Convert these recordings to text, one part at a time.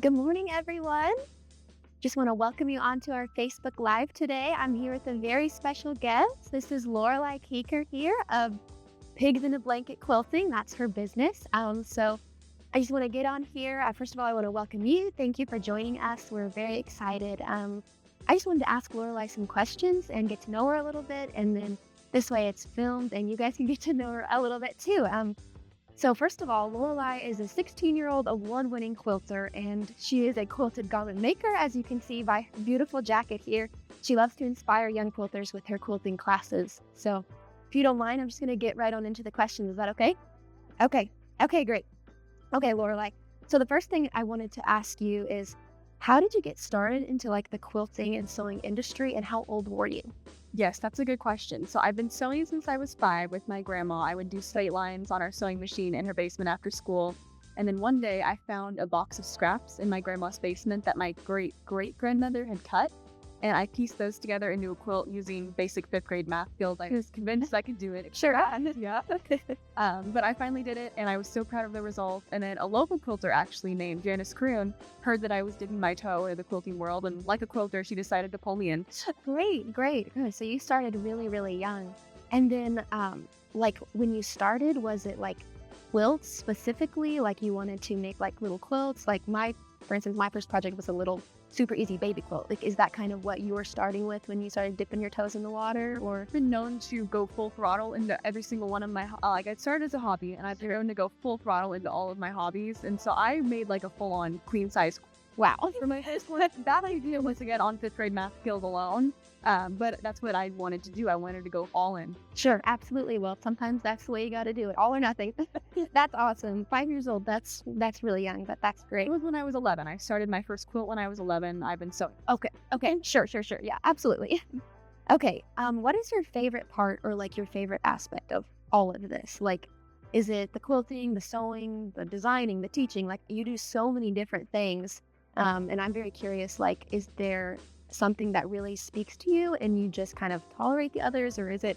Good morning, everyone. Just want to welcome you onto our Facebook Live today. I'm here with a very special guest. This is Lorelai Kuecker here of Pigs in a Blanket Quilting. That's her business. So I just want to get on here. First of all, I want to welcome you. Thank you for joining us. We're very excited. I just wanted to ask Lorelai some questions and get to know her a little bit. And then this way it's filmed and you guys can get to know her a little bit too. So first of all, Lorelai is a 16-year-old award-winning quilter, and she is a quilted garment maker, as you can see by her beautiful jacket here. She loves to inspire young quilters with her quilting classes. So if you don't mind, I'm just going to get right on into the questions. Is that okay? Okay, great. Okay, Lorelai. So the first thing I wanted to ask you is, how did you get started into the quilting and sewing industry, and how old were you? Yes, that's a good question. So I've been sewing since I was 5 with my grandma. I would do straight lines on our sewing machine in her basement after school. And then one day I found a box of scraps in my grandma's basement that my great-great-grandmother had cut. And I pieced those together into a quilt using basic 5th grade math skills. I was convinced I could do it. Sure. Yeah. But I finally did it, and I was so proud of the result. And then a local quilter, actually named Janice Kroon, heard that I was dipping my toe into the quilting world. And like a quilter, she decided to pull me in. Great. Good. So you started really, really young. And then, when you started, was it quilts specifically? Like you wanted to make little quilts? For instance, my first project was a little super easy baby quilt. Is that kind of what you were starting with when you started dipping your toes in the water? Or I've been known to go full throttle into every single one of my, I started as a hobby, and I've been known to go full throttle into all of my hobbies. And so I made a full-on queen size. wow. For my first one, that idea was to get on 5th grade math skills alone. But that's what I wanted to do. I wanted to go all in. Sure, absolutely. Well, sometimes that's the way you got to do it, all or nothing. That's awesome. 5 years old. That's really young, but that's great. It was when I was 11. I started my first quilt when I was 11. I've been sewing. Okay. Sure. Yeah, absolutely. Okay. What is your favorite part or your favorite aspect of all of this? Is it the quilting, the sewing, the designing, the teaching? You do so many different things. And I'm very curious, is there something that really speaks to you and you just kind of tolerate the others, or is it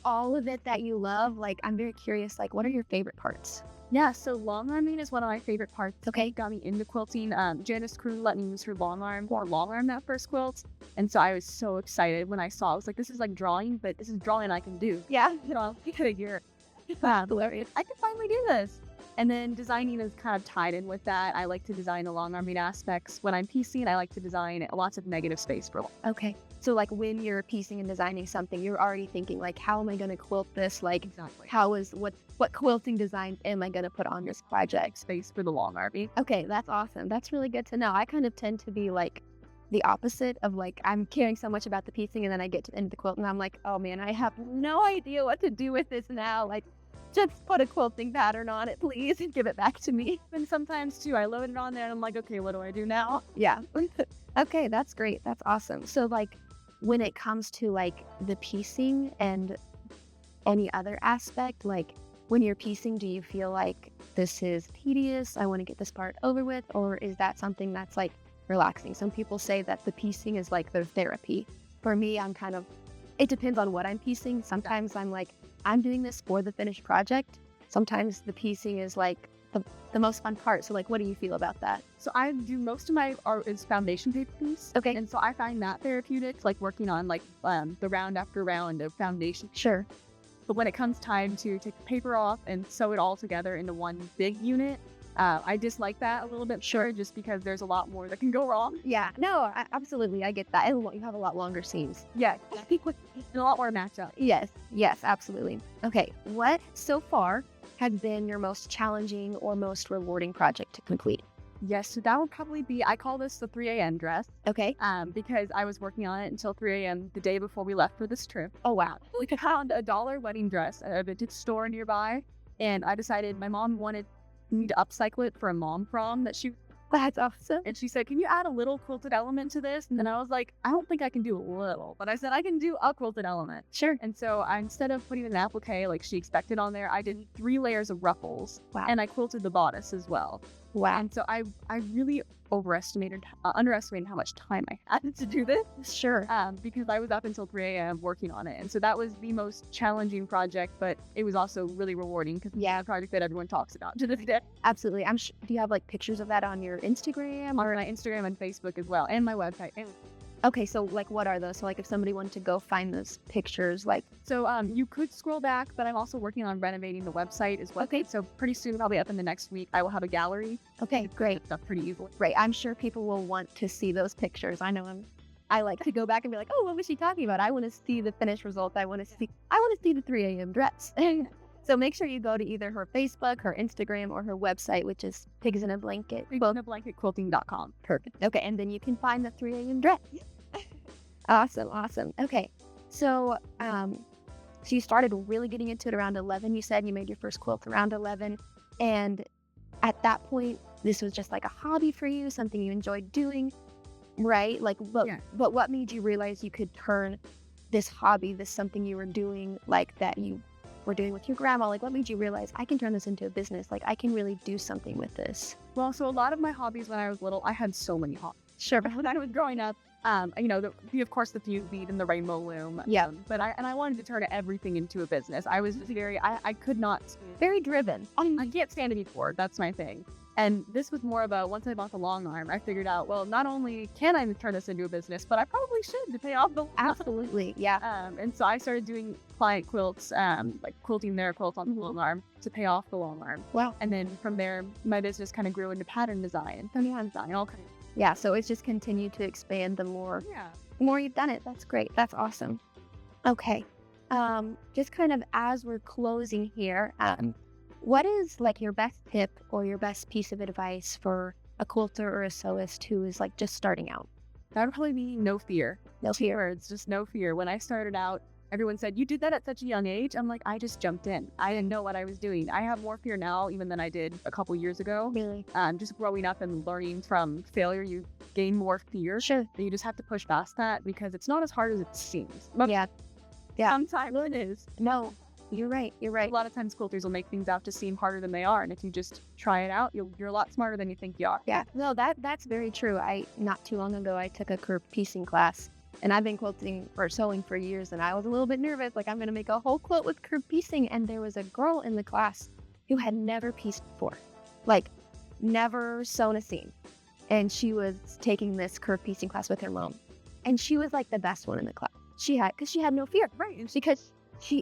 all of it that you love? I'm very curious, what are your favorite parts? Yeah, so long arming is one of my favorite parts. Okay. Got me into quilting. Janice Kroon let me use her long arm that first quilt. And so I was so excited when I saw it. I was like, this is like drawing, but this is drawing I can do. Yeah. Figure. Hilarious. I can finally do this. And then designing is kind of tied in with that. I like to design the long arming aspects. When I'm piecing, I like to design lots of negative space for long. Okay. So when you're piecing and designing something, you're already thinking how am I going to quilt this? Exactly. What quilting design am I going to put on this project? Space for the long arming. Okay, that's awesome. That's really good to know. I kind of tend to be the opposite of I'm caring so much about the piecing, and then I get to the end of the quilt and I'm like, oh man, I have no idea what to do with this now. Just put a quilting pattern on it, please, and give it back to me. And sometimes too, I load it on there and I'm like, okay, what do I do now? Yeah. Okay, that's great. That's awesome. So when it comes to the piecing and any other aspect, when you're piecing, do you feel this is tedious, I want to get this part over with, or is that something that's relaxing? Some people say that the piecing is their therapy. For me, it depends on what I'm piecing. Sometimes I'm doing this for the finished project. Sometimes the piecing is the most fun part. So what do you feel about that? So I do most of my art is foundation paper piece. Okay. And so I find that therapeutic, working on the round after round of foundation. Sure. But when it comes time to take the paper off and sew it all together into one big unit, I dislike that a little bit. Sure. Just because there's a lot more that can go wrong. Yeah, no, absolutely. I get that. And you have a lot longer seams. Yeah, and a lot more matchup. Yes, absolutely. Okay, what so far has been your most challenging or most rewarding project to complete? Yes, so that would probably be, I call this the 3 a.m. dress. Okay. Because I was working on it until 3 a.m. the day before we left for this trip. Oh, wow. We found a dollar wedding dress at a vintage store nearby, and I decided my mom wanted me to upcycle it for a mom prom that she That's awesome. And she said, "Can you add a little quilted element to this?" And I was like, "I don't think I can do a little," but I said I can do a quilted element. Sure. And so instead of putting an applique like she expected on there, I did 3 layers of ruffles. Wow. And I quilted the bodice as well. Wow. And so I really underestimated how much time I had to do this. Sure. Because I was up until 3 a.m. working on it. And so that was the most challenging project, but it was also really rewarding because it's a project that everyone talks about to this day. Absolutely. Do you have like pictures of that on your Instagram? On my Instagram and Facebook as well, and my website. Okay, so like what are those? So like if somebody wanted to go find those pictures, like you could scroll back, but I'm also working on renovating the website as well. Okay. So pretty soon, probably up in the next week, I will have a gallery. Okay, great. Stuff pretty easily. Great. I'm sure people will want to see those pictures. I like to go back and be like, oh, what was she talking about? I want to see the finished result. I want to see the 3 a.m. dress. So make sure you go to either her Facebook, her Instagram, or her website, which is Pigs in a Blanket. Quilting.com. Perfect. Okay, and then you can find the 3 a.m. dress. Awesome. Okay, so so you started really getting into it around 11. You said you made your first quilt around 11, and at that point, this was just like a hobby for you, something you enjoyed doing, right? Like, but what made you realize you could turn this hobby, this something you were doing, like that you were doing with your grandma, like what made you realize I can turn this into a business? Like I can really do something with this. Well, so a lot of my hobbies when I was little, I had so many hobbies. Sure. When I was growing up, of course the fuse bead and the rainbow loom. Yeah. But I wanted to turn everything into a business. I was I could not. Very driven. I can't stand to be bored. That's my thing. And this was more about once I bought the long arm, I figured out, well, not only can I turn this into a business, but I probably should to pay off the Absolutely. Yeah. And so I started doing client quilts, like quilting their quilts on the long arm to pay off the long arm. Wow. And then from there, my business kind of grew into pattern design and femininity design, all kinds. Yeah. So it's just continued to expand the more you've done it. That's great. That's awesome. Okay. Just kind of as we're closing here, what is like your best tip or your best piece of advice for a quilter or a sewist who is like just starting out? That would probably be no fear. No fear. 2 words, just no fear. When I started out, everyone said, "You did that at such a young age." I'm like, I just jumped in. I didn't know what I was doing. I have more fear now even than I did a couple years ago. Really? Just growing up and learning from failure, you gain more fear. Sure. You just have to push past that because it's not as hard as it seems. Yeah. Sometimes it is. No, you're right. You're right. A lot of times quilters will make things out to seem harder than they are. And if you just try it out, you're a lot smarter than you think you are. Yeah. No, that's very true. Not too long ago, I took a curved piecing class. And I've been quilting or sewing for years, and I was a little bit nervous, like I'm going to make a whole quilt with curved piecing. And there was a girl in the class who had never pieced before, like never sewn a seam. And she was taking this curved piecing class with her mom. And she was like the best one in the class. Because she had no fear. Right. Because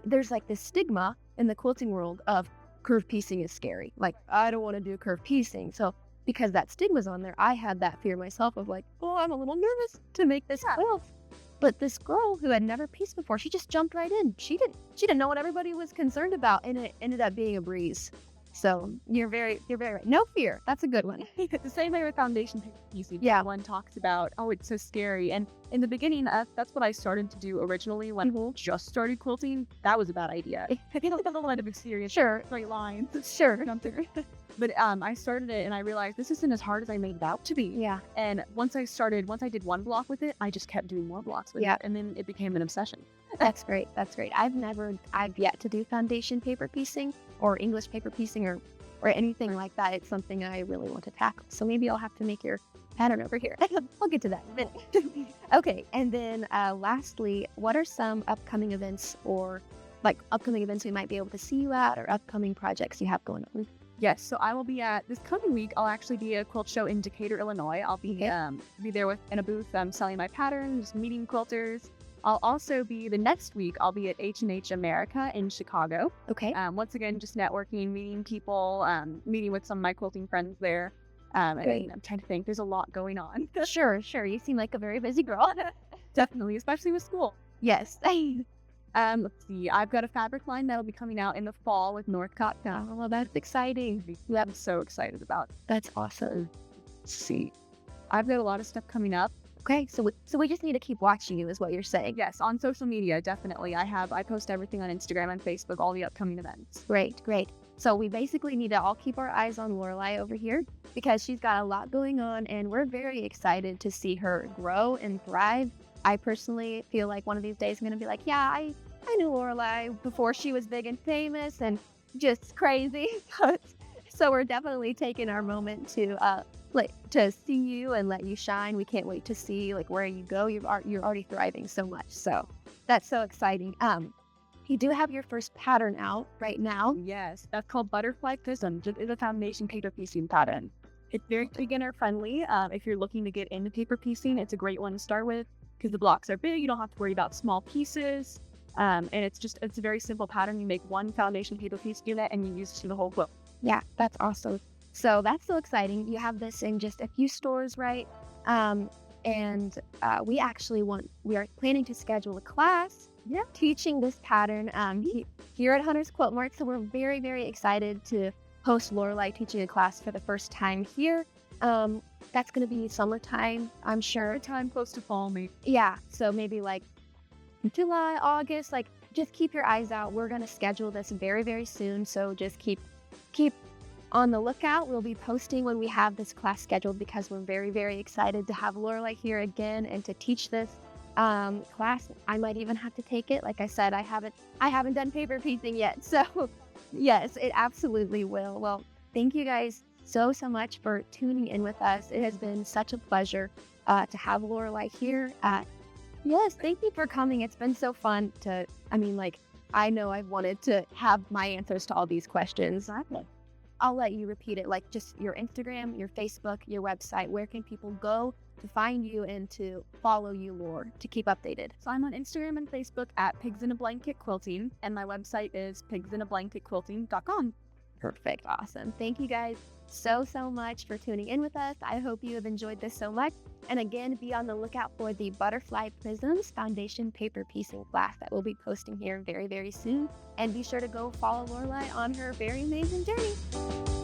there's like this stigma in the quilting world of curved piecing is scary. Like, I don't want to do curved piecing. So because that stigma's on there, I had that fear myself of like, oh, I'm a little nervous to make this quilt. But this girl who had never pieced before, she just jumped right in. She didn't know what everybody was concerned about, and it ended up being a breeze. So you're very right. No fear. That's a good one. The same way with foundation piecing. Yeah. One talks about, oh, it's so scary. And in the beginning, that's what I started to do originally when I just started quilting. That was a bad idea. You know, a little bit of experience. Sure. Straight lines. Sure. But I started it and I realized this isn't as hard as I made it out to be. Yeah. And once I did one block with it, I just kept doing more blocks with it. And then it became an obsession. That's great. That's great. I've yet to do foundation paper piecing or English paper piecing or anything like that. It's something I really want to tackle. So maybe I'll have to make your pattern over here. I'll get to that in a minute. Okay. And then lastly, what are some upcoming events or like upcoming events we might be able to see you at or upcoming projects you have going on? Yes, so I will be at this coming week. I'll actually be at a quilt show in Decatur, Illinois. I'll be there in a booth selling my patterns, meeting quilters. I'll also be the next week. I'll be at H&H America in Chicago. Okay. Once again, just networking, meeting people, meeting with some of my quilting friends there. Great. And I'm trying to think. There's a lot going on. Sure. You seem like a very busy girl. Definitely, especially with school. Yes. Let's see. I've got a fabric line that'll be coming out in the fall with Northcott. Oh, that's exciting. I'm so excited about. That's awesome. Let's see. I've got a lot of stuff coming up. Okay, so we just need to keep watching you, is what you're saying. Yes, on social media, definitely. I post everything on Instagram and Facebook, all the upcoming events. Great. So we basically need to all keep our eyes on Lorelai over here because she's got a lot going on and we're very excited to see her grow and thrive. I personally feel like one of these days I'm going to be like, yeah, I knew Lorelai before she was big and famous and just crazy. But so we're definitely taking our moment to see you and let you shine. We can't wait to see like where you go. You're already thriving so much. So that's so exciting. You do have your first pattern out right now. Yes, that's called Butterfly Prism. It's a foundation paper piecing pattern. It's very beginner friendly. If you're looking to get into paper piecing, it's a great one to start with because the blocks are big. You don't have to worry about small pieces. And it's a very simple pattern. You make one foundation paper piece unit and you use it to the whole quilt. Yeah, that's awesome. So that's so exciting. You have this in just a few stores, right? And we are planning to schedule a class teaching this pattern here at Hunter's Quilt Mart. So we're very, very excited to host Lorelai teaching a class for the first time here. That's going to be summertime, I'm sure. Time close to fall, maybe. Yeah, so maybe like July, August, like just keep your eyes out. We're going to schedule this very, very soon. So just keep on the lookout. We'll be posting when we have this class scheduled because we're very, very excited to have Lorelai here again and to teach this class. I might even have to take it. Like I said, I haven't done paper piecing yet. So yes, it absolutely will. Well, thank you guys so much for tuning in with us. It has been such a pleasure to have Lorelai here. Yes, thank you for coming. It's been so fun I know I've wanted to have my answers to all these questions. Exactly. I'll let you repeat it, like just your Instagram, your Facebook, your website. Where can people go to find you and to follow you, Lore, to keep updated? So I'm on Instagram and Facebook at Pigs in a Blanket Quilting, and my website is pigsinablanketquilting.com. Perfect. Awesome. Thank you guys so much for tuning in with us. I hope you have enjoyed this so much. And again, be on the lookout for the Butterfly Prisms Foundation Paper Piecing class that we'll be posting here very, very soon. And be sure to go follow Lorelai on her very amazing journey.